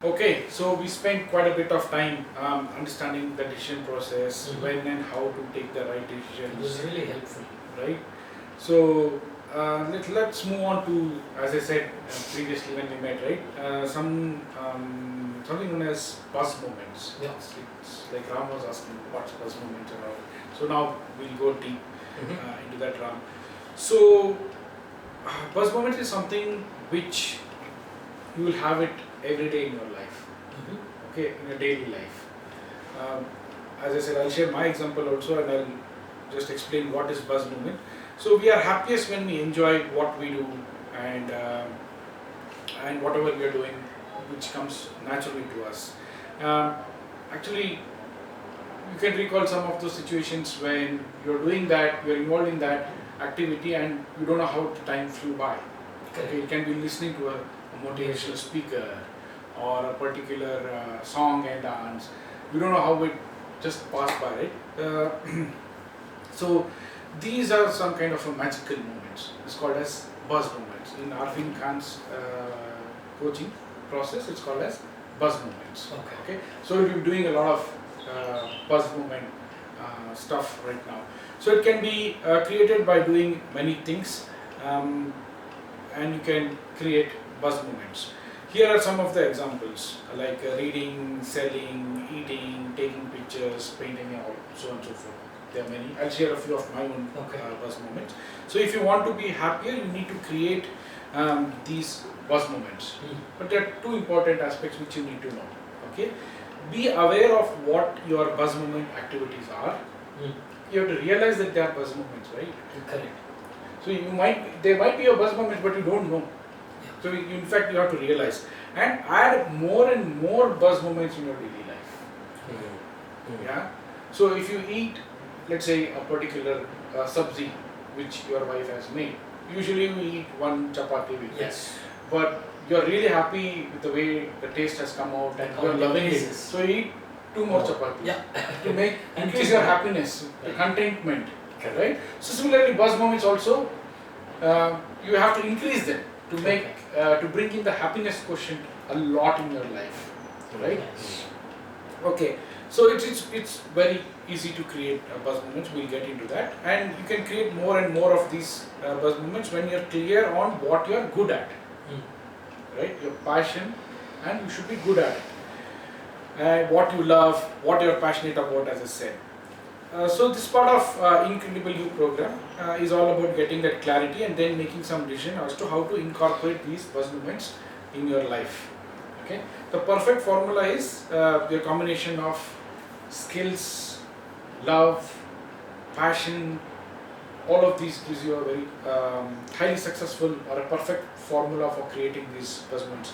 Okay, so we spent quite a bit of time understanding the decision process, when and how to take the right It decisions, was really helpful. right? So let's move on to, as I said previously when we met, right? Something known as buzz moments. Yeah. It's like Ram was asking, what's buzz moments and all. So now we'll go deep into that, Ram. So buzz moments is something which you will have it every day in your life, okay, in your daily life. Um, as I said, I'll share my example also, and I'll just explain what is buzz moment. So we are happiest when we enjoy what we do, and and whatever we are doing, which comes naturally to us. Um, Actually, you can recall some of those situations when you're doing that, you're involved in that activity, and you don't know how the time flew by. Okay, you can be listening to a motivational speaker or a particular song and dance. You don't know how it just passed by, right? So these are some kind of a magical moments. It's called as buzz moments. In Arvind Khan's coaching process, it's called as buzz moments. Okay. So you're doing a lot of buzz moment stuff right now. So it can be created by doing many things. And you can create buzz moments. Here are some of the examples like reading, selling, eating, taking pictures, painting, and all, so on and so forth. There are many. I'll share a few of my own buzz moments. So if you want to be happier, you need to create these buzz moments. But there are two important aspects which you need to know. Okay, be aware of what your buzz moment activities are. You have to realize that they are buzz moments, right? Correct. So there might be a buzz moment, but you don't know. So in fact, you have to realize and add more and more buzz moments in your daily life. Yeah. So if you eat, let's say, a particular sabzi which your wife has made, usually we eat one chapati with it. Yes. But you're really happy with the way the taste has come out and you're loving it. So you eat two more chapatis. Yeah. To increase your happiness, the contentment. Right? So similarly, buzz moments also, you have to increase them to make to bring in the happiness quotient a lot in your life, right? Okay, so it's very easy to create buzz moments. We'll get into that, and you can create more and more of these buzz moments when you're clear on what you're good at, right? Your passion, and you should be good at it. What you love, what you're passionate about, as I said. So this part of Incredible You program is all about getting that clarity and then making some decision as to how to incorporate these buzz moments in your life. Okay, the perfect formula is your combination of skills, love, passion. All of these gives you a very highly successful or a perfect formula for creating these buzz moments,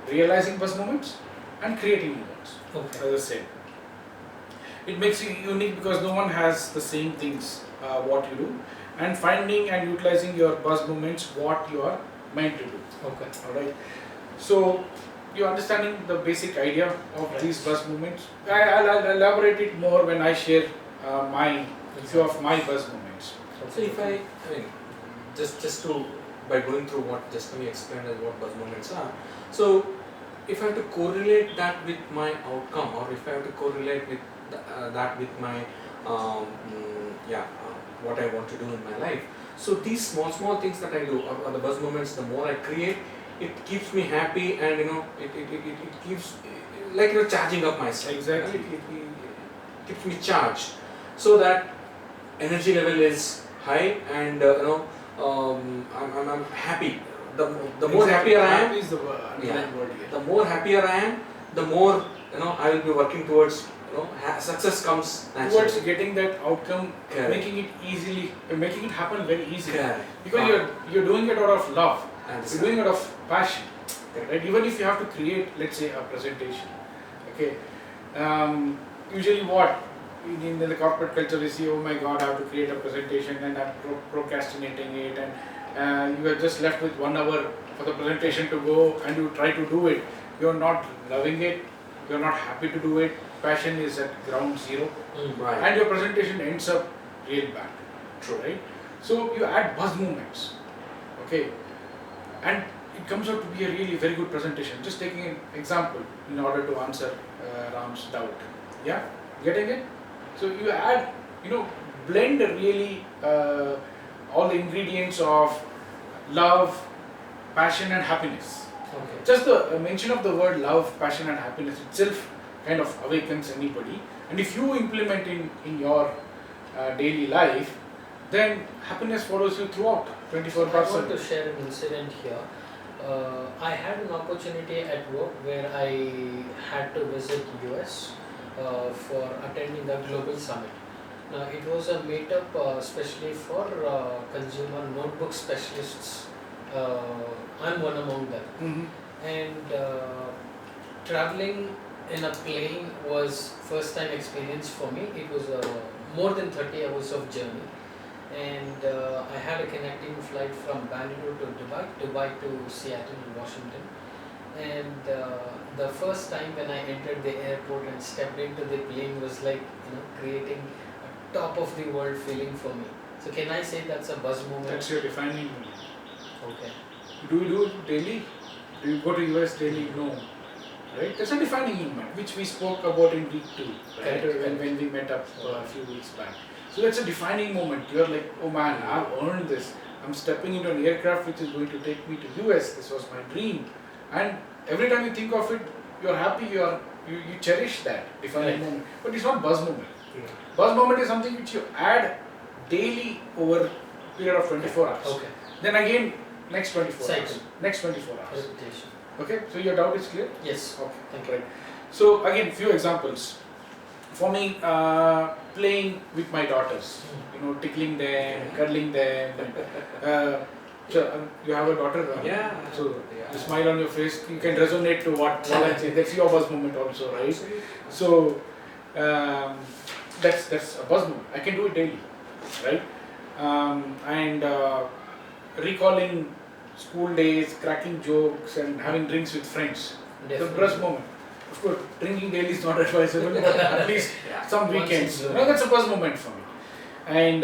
realizing buzz moments and creating new ones. As I said. It makes you unique because no one has the same things what you do, and finding and utilizing your buzz moments what you are meant to do. Okay. Alright. So you're understanding the basic idea of these buzz moments. I'll elaborate it more when I share few of my buzz moments. So if I mean, just to by going through what just we explained as what buzz moments are. So if I have to correlate that with my outcome, or if I have to correlate with that with my what I want to do in my life. So these small things that I do, or the buzz moments, the more I create, it keeps me happy, and it keeps like charging up myself. Exactly. It keeps me charged, so that energy level is high, and I'm happy. The more happier I am, is the word. The more happier I am, the more I will be working towards success comes naturally. Towards getting that outcome, making it happen very easily. Because you're doing it out of love. You're doing it out of passion. Right? Even if you have to create, let's say, a presentation. Okay. Usually what in the corporate culture is, oh my God, I have to create a presentation, and I'm procrastinating it, and you are just left with 1 hour for the presentation to go, and you try to do it. You're not loving it. You're not happy to do it. Passion is at ground zero, and your presentation ends up real bad. True, right? So you add buzz moments, okay, and it comes out to be a really very good presentation. Just taking an example in order to answer Ram's doubt. Yeah, getting it? So you add, blend really all the ingredients of love, passion and happiness. Okay. Just the mention of the word love, passion and happiness itself kind of awakens anybody. And if you implement in your daily life, then happiness follows you throughout 24 I hours. want to share an incident here. I had an opportunity at work where I had to visit US for attending a global summit. Now it was a meetup especially for consumer notebook specialists. I'm one among them. Mm-hmm. And traveling in a plane was first time experience for me. It was more than 30 hours of journey. And I had a connecting flight from Bangalore to Dubai to Seattle in Washington. And the first time when I entered the airport and stepped into the plane was like, creating a top of the world feeling for me. So can I say that's a buzz moment? That's your defining moment. Okay. Do you do it daily? Do you go to US daily? No. Right? That's a defining moment, which we spoke about in week 2, right? Correct. When we met up a few weeks back. So that's a defining moment. You're like, oh man, I've earned this. I'm stepping into an aircraft which is going to take me to US. This was my dream. And every time you think of it, you're happy, you cherish that defining moment. But it's not buzz moment. Yeah. Buzz moment is something which you add daily over a period of 24 hours. Okay. Then again, next 24 hours. Cycle. Next 24 hours. Repetition. Okay, so your doubt is clear? Yes. Okay, Thank you. right. So again, few examples. For me, playing with my daughters, tickling them, cuddling them. So you have a daughter, Yeah. So Yeah. the smile on your face, you can resonate to what I say. That's your buzz moment also, right? Absolutely. So that's a buzz moment. I can do it daily, right? And recalling school days, cracking jokes, and having drinks with friends. The buzz moment. Of course, drinking daily is not advisable, but at least some Once weekends. in a while. That's a buzz moment for me. And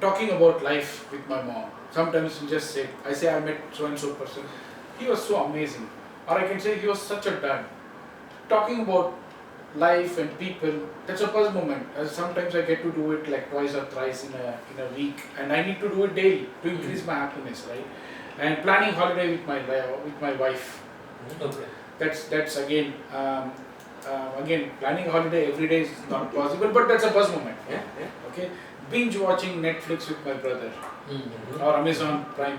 talking about life with my mom. Sometimes you just say, I met so and so person. He was so amazing. Or I can say he was such a dad. Talking about life and people, that's a buzz moment. Sometimes I get to do it like twice or thrice in a week, and I need to do it daily to increase my happiness, right? And planning holiday with my wife. Okay. That's again planning a holiday every day is not possible, but that's a buzz moment. Yeah. Yeah. Okay, binge watching Netflix with my brother Mm-hmm. or Amazon Prime.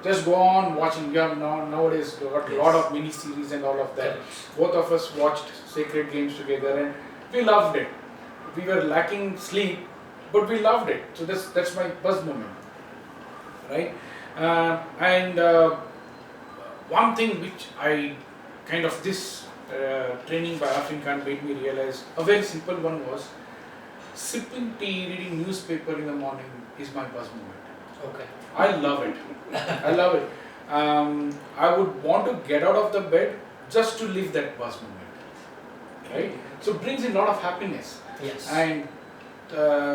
Just go on watching. You have nowadays got a lot of mini series and all of that. Both of us watched Sacred Games together and we loved it. We were lacking sleep, but we loved it. So that's my buzz moment, right? And one thing which I kind of this training by African made me realize, a very simple one was sipping tea, reading newspaper in the morning is my buzz moment. Okay. I love it. I love it. I would want to get out of the bed just to live that buzz moment, right? So it brings in a lot of happiness. Yes. And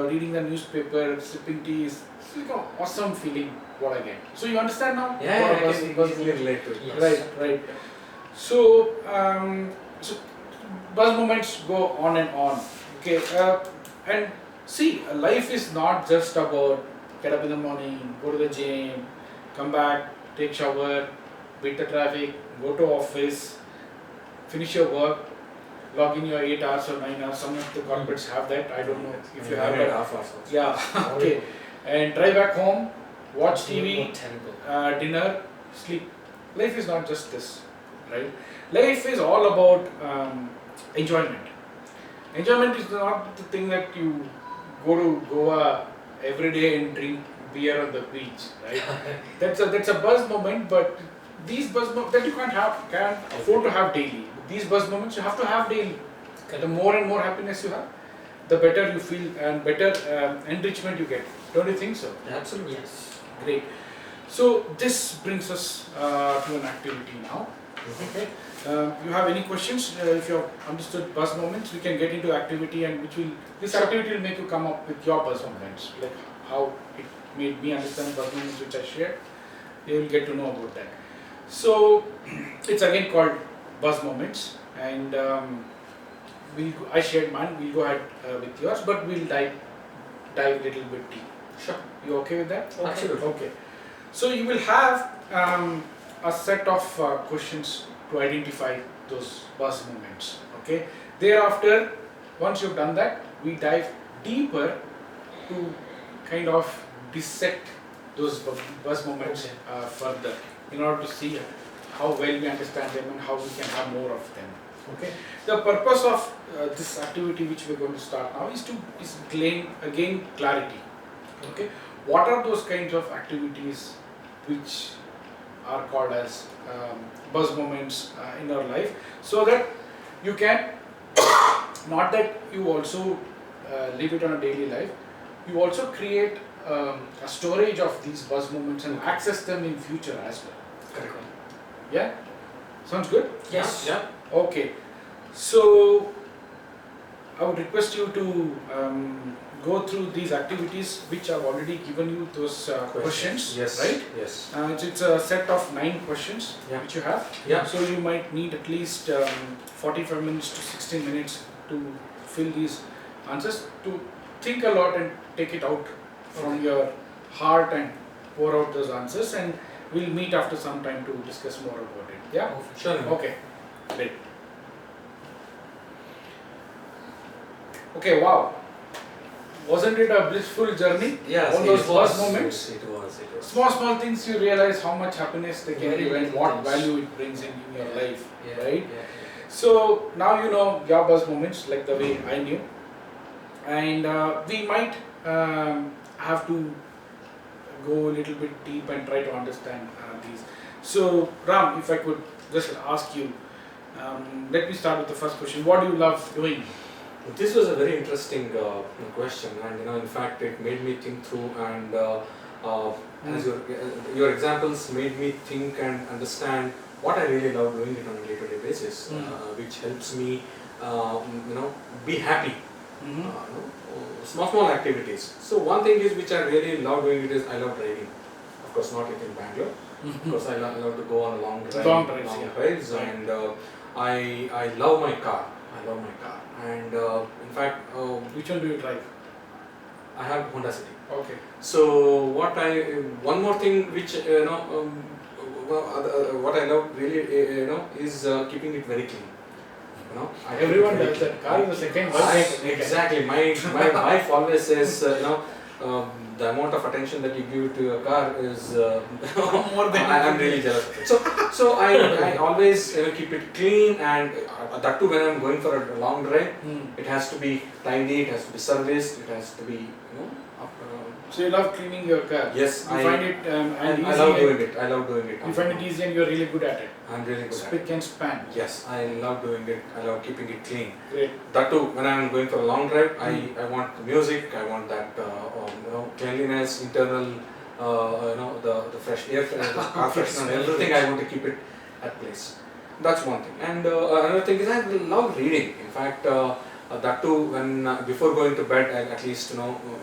reading the newspaper, sipping tea is like an awesome feeling what I get. So you understand now? Yeah, what I a buzz can buzz easily moment. relate to it. Yes. Right. So, so buzz moments go on and on. Okay, and see, life is not just about get up in the morning, go to the gym, come back, take shower, beat the traffic, go to office, finish your work, log in your 8 hours or 9 hours. Some of the corporates have that. I don't know if you have that. Half hours also. Yeah. Okay. And drive back home, watch TV, Terrible. dinner, sleep. Life is not just this, right? Life is all about enjoyment. Enjoyment is not the thing that you go to Goa every day and drink beer on the beach, right? That's a buzz moment, but these buzz moments that you can't afford to have daily. These buzz moments you have to have daily. The more and more happiness you have, the better you feel and better enrichment you get. Don't you think so? Absolutely. Yes. Great. So this brings us to an activity now. Okay. You have any questions? If you have understood buzz moments, we can get into activity, and this activity will make you come up with your buzz moments, like how it made me understand buzz moments which I shared. You will get to know about that. So it's again called buzz moments, and I shared mine. We'll go ahead with yours, but we'll dive a little bit deep. Sure. You okay with that? Okay. Absolutely. Okay. So you will have a set of questions to identify those buzz moments. Okay. Thereafter, once you've done that, we dive deeper to kind of dissect those buzz moments further in order to see how well we understand them and how we can have more of them. Okay. The purpose of this activity which we're going to start now is gain clarity. Okay. What are those kinds of activities which are called as buzz moments in our life, so that you can not that you also live it on a daily life, you also create a storage of these buzz moments and access them in future as well. Correct. Yeah? Sounds good? Yes. Yeah. Okay. So I would request you to go through these activities which I've already given you those questions. Yes. Right? Yes. It's a set of 9 questions Yeah. which you have. Yeah. So you might need at least 45 minutes to 60 minutes to fill these answers, to think a lot and take it out from your heart and pour out those answers, and we'll meet after some time to discuss more about it. Yeah? Sure. Okay, great. Okay, wow. Wasn't it a blissful journey? Yes. All those buzz moments? It was. Small things you realize how much happiness they can give and what Yes. value it brings in your life, Yeah. right? Yeah. So now you know your buzz moments like the way I knew, and we might have to go a little bit deep and try to understand these. So Ram, if I could just ask you, let me start with the first question. What do you love doing? This was a very interesting question, and in fact, it made me think through, and as your examples made me think and understand what I really love doing it on a day-to-day basis, which helps me, be happy. Small activities. So one thing is which I really love doing it is I love driving. Of course, not in Bangalore. Of course, I love to go on long drives, Right. and I love my car. And in fact, Which one do you drive? I have Honda City. Okay. So one more thing which what I love really is keeping it very clean. Everyone does that. Car is the second one. Exactly. My wife always says, the amount of attention that you give to your car is More than I'm really jealous. So I always keep it clean, and that too when I'm going for a long drive, it has to be tidy, it has to be serviced, it has to be So you love cleaning your car? Yes, You find it and easy. I love doing it. I love doing it. You find it easy and you're really good at it. I'm really good at it. Spick and span. Yes, I love doing it. I love keeping it clean. Great. That too, when I'm going for a long drive, I want the music. I want that cleanliness, internal, the fresh air, the car freshener, everything. I want to keep it at place. That's one thing. And another thing is I love reading. In fact, that too, when before going to bed, I at least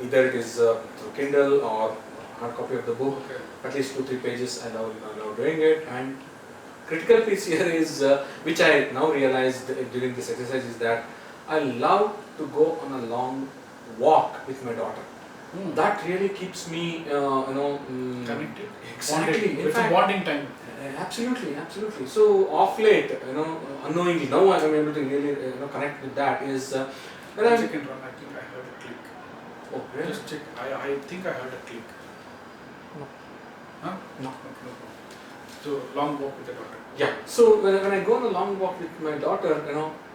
either it is through Kindle or hard copy of the book. Okay. At least 2-3 pages. I love doing it. And critical piece here is which I now realized during this exercise is that I love to go on a long walk with my daughter. That really keeps me Connected. Exactly. Bonded. In It's a fact, bonding time. absolutely. So off late, unknowingly, now I'm able to really connect with that is when I'm. Second one, I think I heard a click. Oh, really? Just check. I think I heard a click. No. Huh? No. Okay. So long walk with the daughter. Yeah. So when I go on a long walk with my daughter,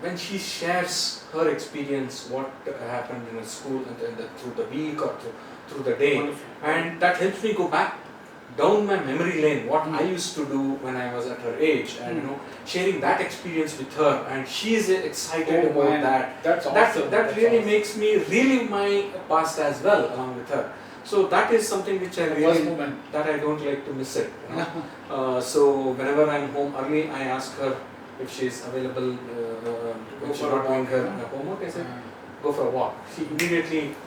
when she shares her experience, what happened in the school and through the week or through the day, Wonderful. and that helps me go back down my memory lane, what I used to do when I was at her age, and sharing that experience with her, and she is excited about that. That's awesome. That really makes me relive my past as well along with her. So that is something which I really that I don't like to miss it. So whenever I'm home early, I ask her if she is available when she's not doing her homework. I said, go for a walk.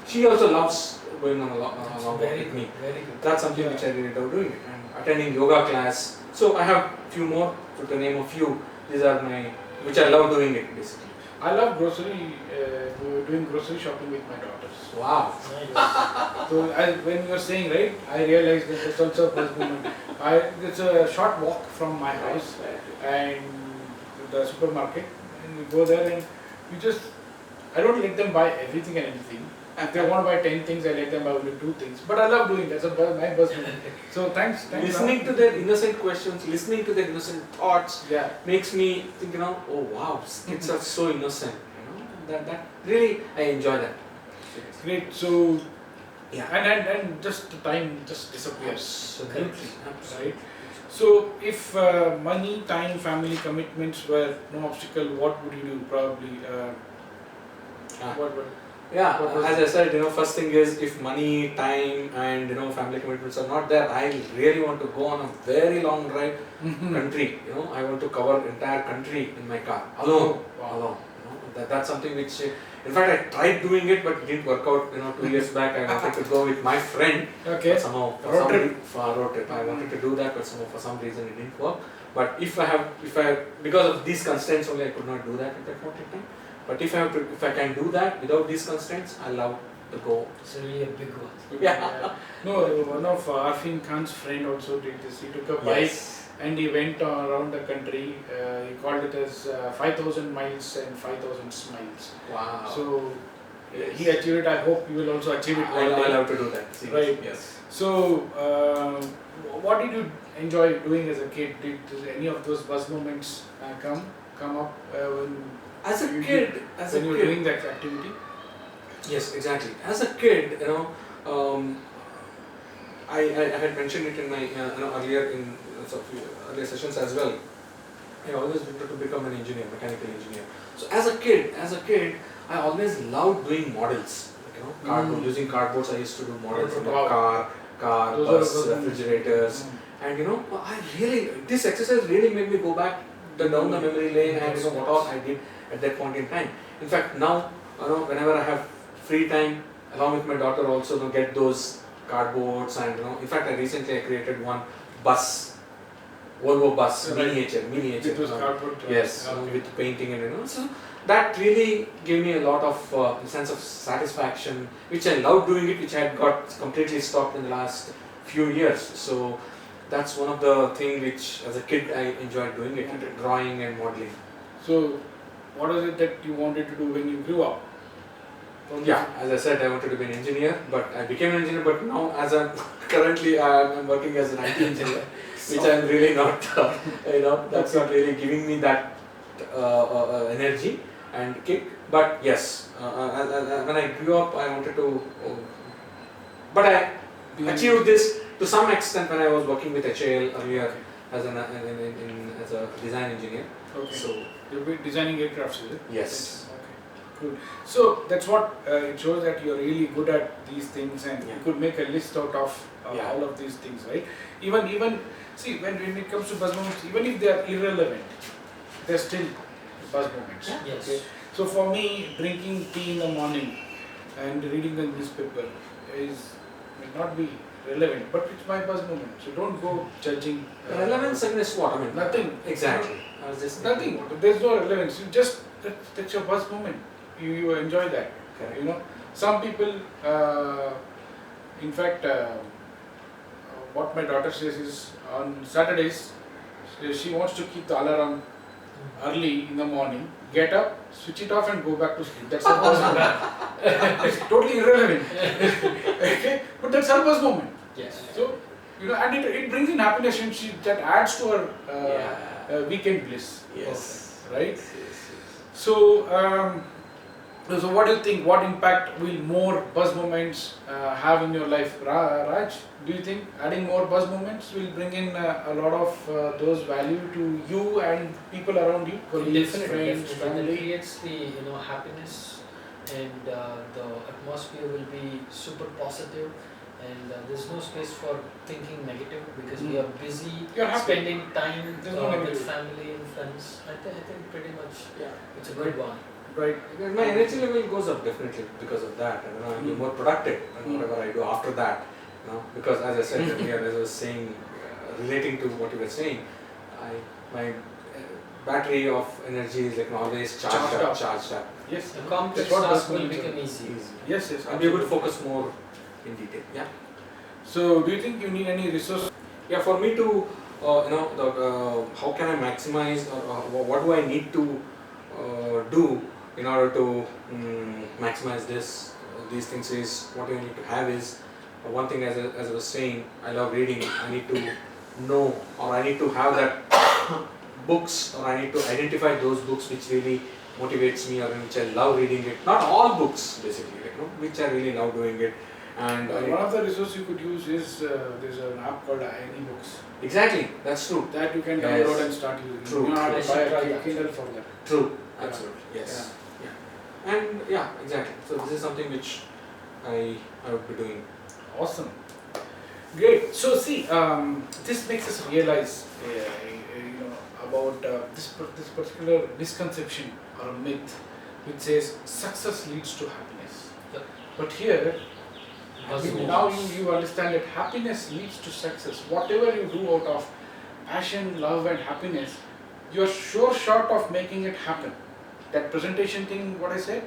She also loves going on a long walk with me. Very good. That's something which I really love doing, and attending yoga class. So I have few more, to name a few. These are my, which I love doing it basically. I love doing grocery shopping with my daughters. Wow. Nice. So when you were saying, right, I realized that it's also a buzz moment. It's a short walk from my house and the supermarket, and we go there and we just, I don't let them buy everything and anything. If they want to buy 10 things, I let them buy only 2 things. But I love doing that. That's my buzz moment. So thanks. Listening to their innocent questions, listening to their innocent thoughts, Yeah. makes me think, oh wow, kids are so innocent. That really, I enjoy that. Great. So Yeah. and just the time just disappears. Absolutely. Right. So if money, time, family commitments were no obstacle, what would you do? Probably. What would? Yeah, What was as I said, first thing is if money, time, and family commitments are not there, I really want to go on a very long drive country. I want to cover entire country in my car alone. Wow. Alone. That's something which, in fact, I tried doing it, but it didn't work out. 2 years back, I wanted to go with my friend. Okay. But somehow, for a road trip, I wanted to do that, but somehow, for some reason, it didn't work. But because of these constraints only, I could not do that at that point in time. But if I can do that without these constraints, I love to go. It's really a big one. Yeah. No, one of Arfin Khan's friend also did this. He took a bike and he went around the country. He called it as 5,000 miles and 5,000 smiles. Wow. So he achieved it. I hope you will also achieve it. I love to do that. Right. Yes. So, what did you enjoy doing as a kid? Did any of those buzz moments come up when? As a you kid, when you were doing that activity? Yes, exactly. As a kid, I had mentioned it in my earlier earlier sessions as well. I always wanted to become an engineer, mechanical engineer. So as a kid, I always loved doing models. Cardboard, using cardboards. I used to do models of car, bus, refrigerators, and this exercise really made me go back down the memory lane and what all I did at that point in time. In fact, now whenever I have free time, along with my daughter also, get those cardboards and in fact, I recently created one bus, Volvo bus, miniature. It was cardboard. Yes, with painting and so that really gave me a lot of sense of satisfaction, which I loved doing it, which I had got completely stopped in the last few years. So that's one of the things which, as a kid, I enjoyed doing it, drawing and modeling. So, what was it that you wanted to do when you grew up? Yeah, as I said, I wanted to be an engineer, but I became an engineer. But now, currently, I'm working as an IT engineer, which I'm really not. That's not really giving me that energy and kick. But yes, when I grew up, I wanted to. But I achieved this to some extent when I was working with HAL earlier as a design engineer. Okay. So you've been designing aircrafts, is it? yes. Okay. Good. So that's what it shows that you're really good at these things, and you could make a list out of all of these things, right? Even see when it comes to buzz moments, even if they are irrelevant, they're still buzz moments. Yes. Okay. So for me, drinking tea in the morning and reading the newspaper may not be relevant, but it's my buzz moment. So don't go judging. Relevance against what? I mean, nothing. Exactly. I was just nothing. There's no relevance. You just that's your buzz moment. You enjoy that. Correct. Some people. In fact, what my daughter says is on Saturdays, she wants to keep the alarm early in the morning. Get up, switch it off, and go back to sleep. That's her buzz moment. It's totally irrelevant. Okay, but that's her buzz moment. Yes. So and it brings in happiness, and that adds to her weekend bliss. Yes. Right. So. So what do you think? What impact will more buzz moments have in your life, Raj? Do you think adding more buzz moments will bring in a lot of those value to you and people around you, colleagues, friends, family? It creates the happiness, and the atmosphere will be super positive, and there's no space for thinking negative because we are busy spending time with family and friends. I think pretty much it's a good one. Right. My energy level goes up definitely because of that. I'll be more productive in whatever I do after that. Because as I said earlier, as I was saying, relating to what you were saying, my battery of energy is like always charged up. Yes, The complex that's what task buzz will moments become are. easy. Yes, I'll be able to focus more in detail. Yeah. So, do you think you need any resource? Yeah, for me to, how can I maximize, or what do I need to do in order to maximize these things is, what I need to have is, one thing as I was saying, I love reading. I need to know, or I need to have that books, or I need to identify those books which really motivates me, or which I love reading it. Not all books basically, which I really love doing it. And One of the resources you could use is there's an app called iBooks. exactly, that's true. That you can Yes. download and start using. True, You don't have true. to buy I should try a that. Kindle for that. True, Yeah. absolutely, yes. Yeah. And yeah, exactly. So this is something which I would be doing. Awesome. Great. So see, this makes us realize, about this particular misconception or myth, which says success leads to happiness. Yep. But here, Buzz now moments. you understand that happiness leads to success. Whatever you do out of passion, love, and happiness, you are sure short of making it happen. That presentation thing, what I said,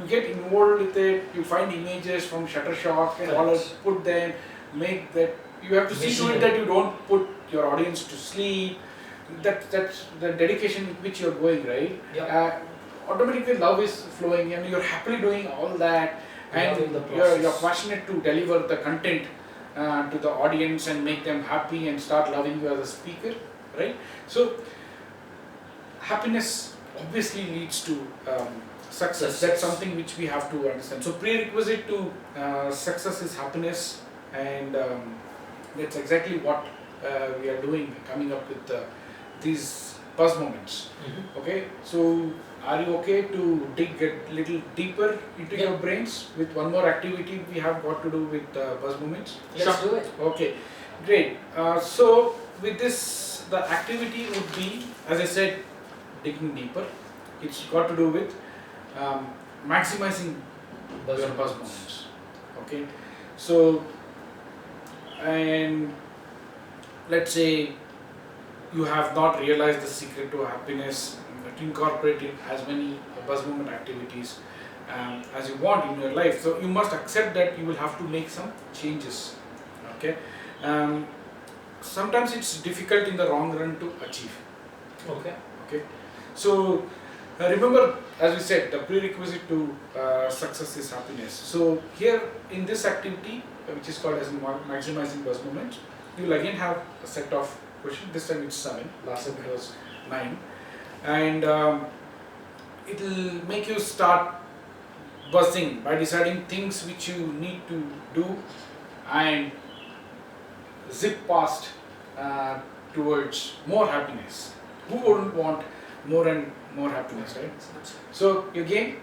you get involved with it. You find images from Shutterstock and all Correct. that, put them, make that. You have to see to it Visual. that you don't put your audience to sleep. That's the dedication with which you're going, right? Yep. Automatically love is flowing and you're happily doing all that, and Loving the you're process. passionate to deliver the content to the audience and make them happy and start loving you as a speaker, right? So happiness obviously leads to success. Success. That's something which we have to understand. So prerequisite to success is happiness, and that's exactly what we are doing, coming up with these buzz moments. Mhm. Okay, so are you okay to dig a little deeper into Yeah. your brains with one more activity we have got to do with buzz moments? Let's do it. Okay, great. So with this, the activity would be, as I said, digging deeper. It's got to do with maximizing Buzz your buzz moments. moments. Okay, so, and let's say you have not realized the secret to happiness, to incorporate in as many buzz moment activities as you want in your life. So you must accept that you will have to make some changes. Okay, sometimes it's difficult in the long run to achieve. Okay. Okay, so remember, as we said, the prerequisite to success is happiness. So here in this activity, which is called as maximizing buzz moments, you will again have a set of questions. This time it's 7. Last time it was 9, and it will make you start buzzing by deciding things which you need to do and zip past towards more happiness. Who wouldn't want more and more happiness, right? So you game?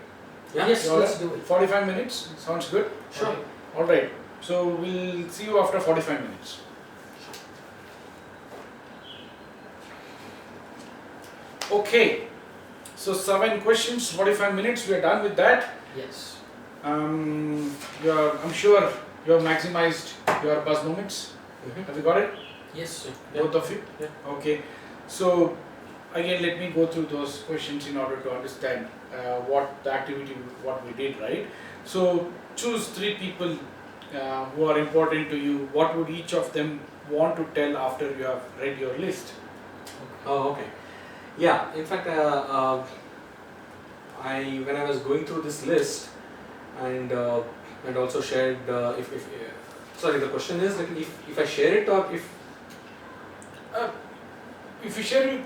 Yeah. Yes, You all let's right? do it. 45 minutes, sounds good? Sure. Okay. Alright, so we'll see you after 45 minutes. Okay, so 7 questions, 45 minutes, we are done with that. Yes. I'm sure you have maximized your buzz moments. Have you got it? Yes. Both of you? Yeah. Okay, so again let me go through those questions in order to understand what the activity, what we did, right? So choose 3 people who are important to you. What would each of them want to tell after you have read your list? Oh, okay. Yeah, in fact, when I was going through this list and also shared, sorry, the question is like if I share it or If you share it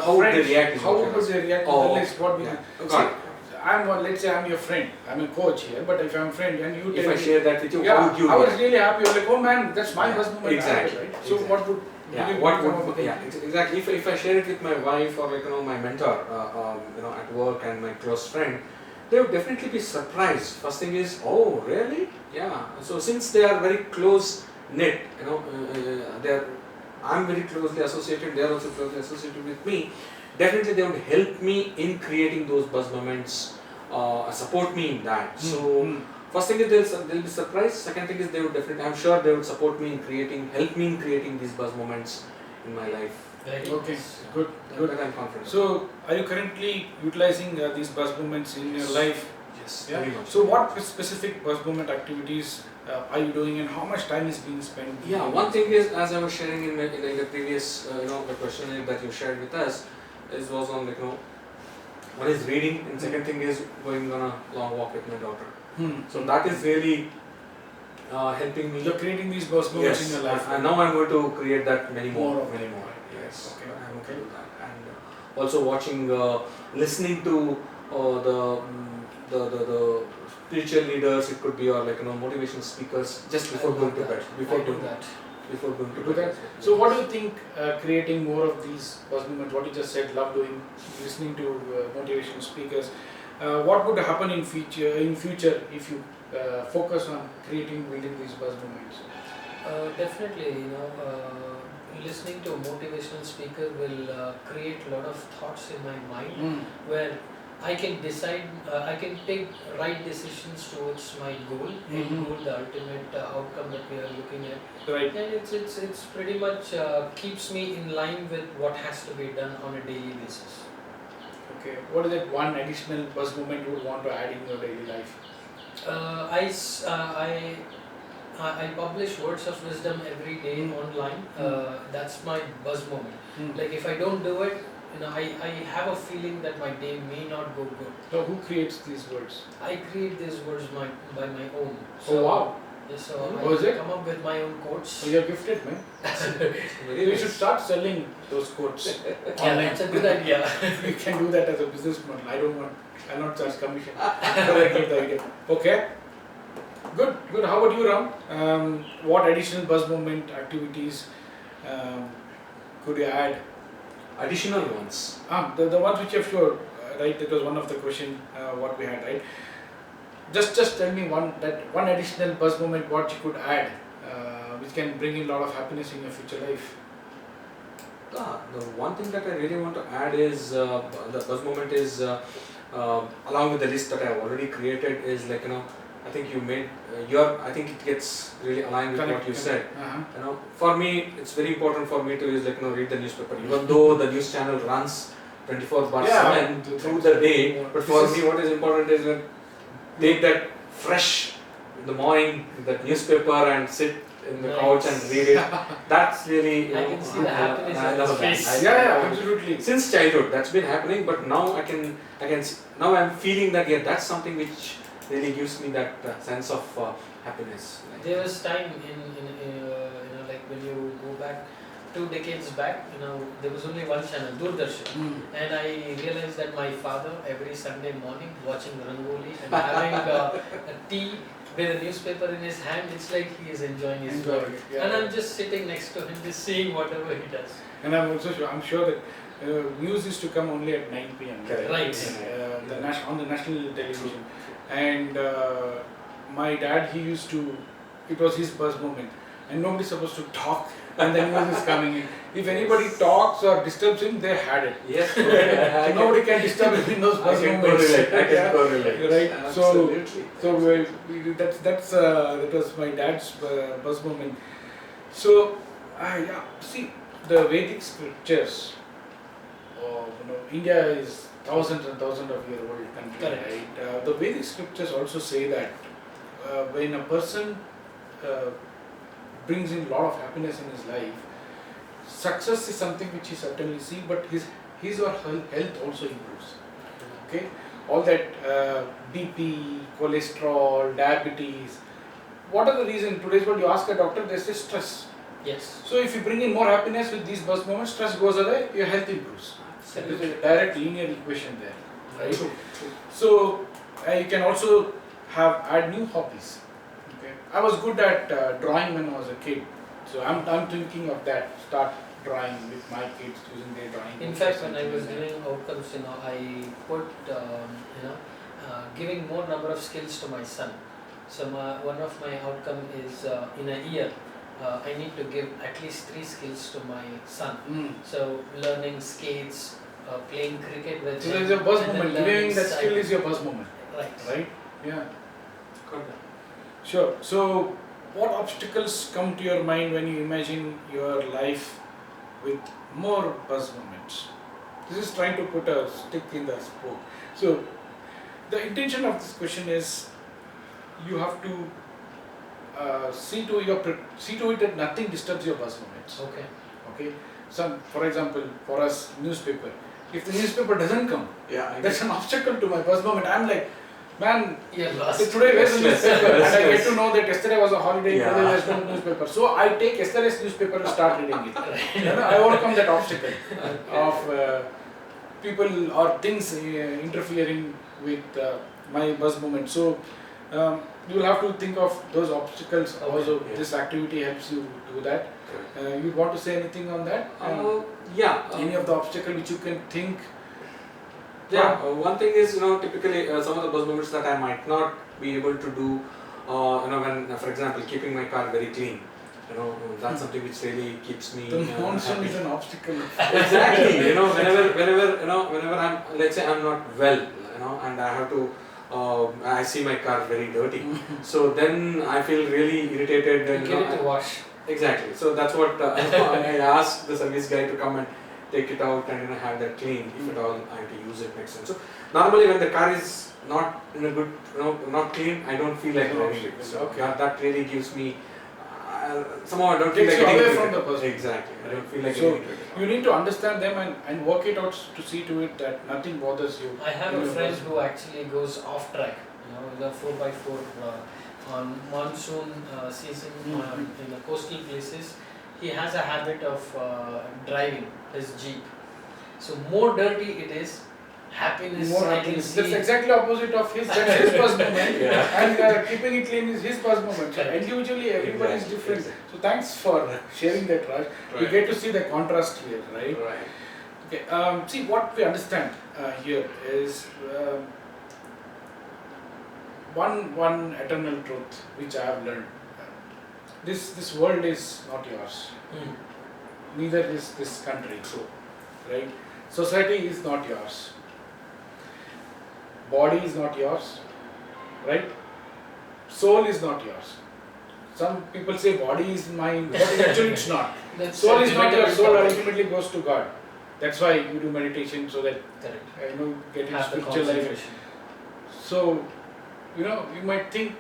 how would they friends, react? is how what I would was- they react to Oh, the list? What we yeah. see, Got it. let's say I'm your friend, I'm a coach here, but if I'm a friend and you If tell I me, share that with you, yeah, how would you I was react? really happy. You're like, oh man, that's my Yeah, buzz moment. exactly, Right? So exactly. what would Yeah, you what come up would with? exactly if I share it with my wife or my mentor at work and my close friend, they would definitely be surprised. First thing is, oh really? Yeah. So since they are very close knit, I'm very closely associated, they are also closely associated with me. Definitely they would help me in creating those buzz moments, support me in that. So first thing is they'll be surprised. Second thing is they would definitely, I'm sure they would support me in help me in creating these buzz moments in my life. Okay, good, good. That I'm confident. So, are you currently utilizing these buzz moments in your life? Yes. Yeah. Very much. So, what specific buzz moment activities are you doing, and how much time is being spent? Yeah, one thing is, as I was sharing in the previous, the questionnaire that you shared with us, was on one is reading, and second thing is going on a long walk with my daughter. So that is really helping me. You're creating these buzz moments in your life. And now I'm going to create that many more. Yes. Okay. I'm okay with that. And also watching, listening to the spiritual leaders. It could be or motivational speakers just before going to bed. Before going to bed. So, what do you think creating more of these buzz moments? What you just said, love doing, listening to motivational speakers. What would happen in future if you focus on building these buzz moments? Definitely, listening to a motivational speaker will create a lot of thoughts in my mind where I can decide, I can take right decisions towards my goal, the ultimate outcome that we are looking at. Right. And it's pretty much keeps me in line with what has to be done on a daily basis. Okay. What is that one additional buzz moment you would want to add in your daily life? I publish words of wisdom every day online. That's my buzz moment. Like if I don't do it, I have a feeling that my day may not go good. So who creates these words? I create these words by my own. Oh wow! Yes, so I come up with my own quotes. So you're gifted, man. You should start selling those quotes Yeah, that's a good idea. You can do that as a business model. I'll not charge commission. But I get the idea. Okay. Good. How about you, Ram? What additional buzz moment activities could you add? Additional ones. The ones which you've showed, right? That was one of the question what we had, right? Just tell me one additional buzz moment what you could add, which can bring in a lot of happiness in your future life. The one thing that I really want to add is the buzz moment is along with the list that I have already created is I think you made I think it gets really aligned with what you said. For me, it's very important for me to is read the newspaper, even though the news channel runs 24/7 through the day. But for me, what is important is take that fresh in the morning, that newspaper, and sit in the couch and read it. That's really I can see the happiness in his face. Yeah, absolutely. Since childhood, that's been happening. But now now I'm feeling that that's something which really gives me that sense of happiness. There was time in like when you go back 2 decades back, there was only one channel, Doordarshan, and I realized that my father every Sunday morning watching Rangoli and having a tea with a newspaper in his hand, it's like he is enjoying his work. And I'm just sitting next to him, just seeing whatever he does. And I'm sure that news used to come only at 9 p.m. Right. On the national television. And my dad, it was his buzz moment, and nobody's supposed to talk, and the news is coming in. If anybody talks or disturbs him, they had it. Yes. So nobody can disturb him in those buzz moments. I can correlate. Right. Absolutely. That was my dad's buzz moment. So, see, the Vedic scriptures. India is thousands and thousands of year old country, right? The Vedic scriptures also say that when a person brings in a lot of happiness in his life, success is something which he certainly sees, but his or her health also improves. Okay, all that BP, cholesterol, diabetes. What are the reasons? In today's world, you ask a doctor, they say stress. Yes. So if you bring in more happiness with these buzz moments, stress goes away, your health improves. There is a direct linear equation there, right? True. So you can also add new hobbies. Okay, I was good at drawing when I was a kid, so I'm thinking of that. Start drawing with my kids using their drawing. In fact, when I was doing outcomes, I put giving more number of skills to my son. So one of my outcome is in a year. I need to give at least 3 skills to my son. So learning skates, playing cricket with him. So there's a buzz moment. Giving that skill is your buzz moment. Right. Right? Yeah. got that. Sure. So, what obstacles come to your mind when you imagine your life with more buzz moments? This is trying to put a stick in the spoke. So, the intention of this question is you have to see to it that nothing disturbs your buzz moments. Okay. Okay. For example, for us, newspaper. If the newspaper doesn't come, Yeah, that's an obstacle to my buzz moment. I'm like, man, You're lost. today where's the Restless. newspaper? And I get Restless. to know that yesterday was a holiday, Yeah. today there's no newspaper. So I take yesterday's newspaper and start reading it. I overcome that obstacle of people or things interfering with my buzz moment. So you will have to think of those obstacles. Okay. Also, Yeah. this activity helps you do that. You want to say anything on that? Yeah. Any of the obstacle which you can think? Yeah, one thing is, typically some of the buzz moments that I might not be able to do, when, for example, keeping my car very clean. That's something which really keeps me The monsoon happy. is an obstacle. Exactly. Whenever let's say I'm not well, and I have to, I see my car very dirty. So then I feel really irritated. You And, get it to wash. Exactly. So that's what I asked the service guy to come and take it out and have that clean if at all I have to use it next time. So normally when the car is not in a good, not clean, I don't feel like driving it. So Okay. that really gives me, somehow I don't feel Takes like you getting away into from it. the person. Exactly. I don't feel like So, getting into it. You need to understand them and work it out to see to it that nothing bothers you. I have in a your friend buzz. who actually goes off track, the 4x4 on monsoon season in the coastal places. He has a habit of driving his Jeep. So more dirty it is, happiness More I can happiness. see. That's exactly opposite of that's his buzz moment. Yeah. And keeping it clean is his buzz moment. So Correct. individually everybody is Exactly, different. exactly. So thanks for sharing that, Raj. We get to see the contrast here, right? Right. Okay. See what we understand here is one eternal truth which I have learned. This world is not yours. Mm. Neither is this country. So, right? Society is not yours. Body is not yours. Right? Soul is not yours. Some people say body is mine, but actually it's not. That's Soul is not your soul, ultimately ultimately goes to God. That's why you do meditation so that correct. get into Have the spiritual life. concentration. So, you might think,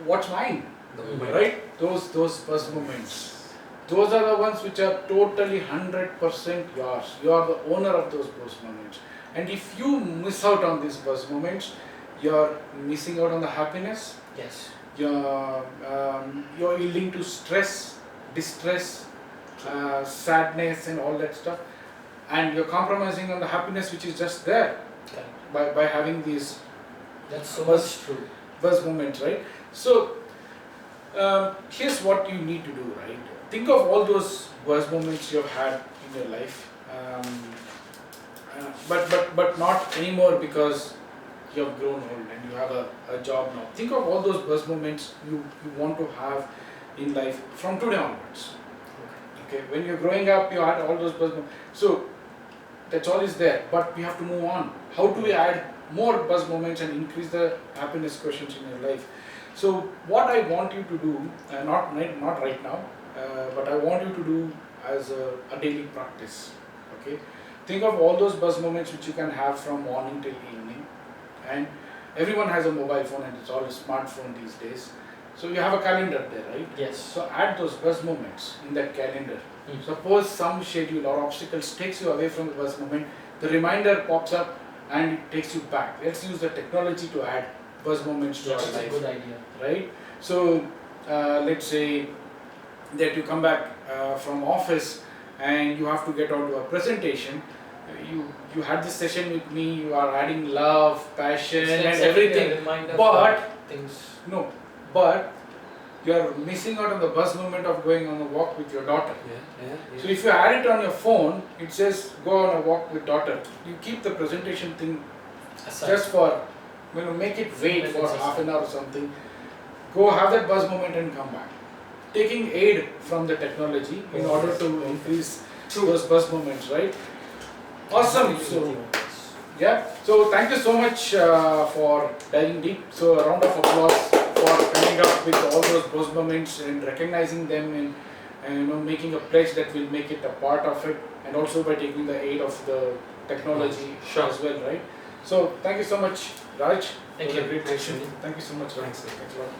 what's mine? The moment. Right? Those buzz moments. Those are the ones which are totally 100% yours. You are the owner of those buzz moments. And if you miss out on these buzz moments, you're missing out on the happiness. Yes. You're yielding to stress, distress, sadness, and all that stuff. And you're compromising on the happiness which is just there Correct. by having these That's so Buzz- much true. buzz moments, right? So here's what you need to do, right? Think of all those buzz moments you've had in your life, but not anymore because you have grown old and you have a job now. Think of all those buzz moments you want to have in life from today onwards. Okay, when you're growing up, you had all those buzz moments. So that's all is there, but we have to move on. How do we add more buzz moments and increase the happiness quotients in your life? So what I want you to do, not right now, but I want you to do as a daily practice. Okay, think of all those buzz moments which you can have from morning till evening, and everyone has a mobile phone and it's all a smartphone these days. So you have a calendar there, right? Yes. So add those buzz moments in that calendar. Mm. Suppose some schedule or obstacles takes you away from the buzz moment, the reminder pops up and it takes you back. Let's use the technology to add buzz moments to That's our a life, good idea. right? So let's say that you come back from office and you have to get onto a presentation. You had this session with me. You are adding love, passion, It's like and setting a everything. reminder But for things. no, but you are missing out on the buzz moment of going on a walk with your daughter. Yeah. So if you add it on your phone, it says go on a walk with daughter. You keep the presentation thing Aside. just for, make it wait for Minutes half an hour or something. Go have that buzz moment and come back. Taking aid from the technology in order to increase those buzz moments, right? Awesome. So yeah. So thank you so much for diving deep. So a round of applause for coming up with all those buzz moments and recognizing them and making a pledge that will make it a part of it, and also by taking the aid of the technology Sure. as well, right? So thank you so much, Raj. Thank for the you. great Thanks, session. Sunil. Thank you so much, Raj. Thanks. Thanks a lot.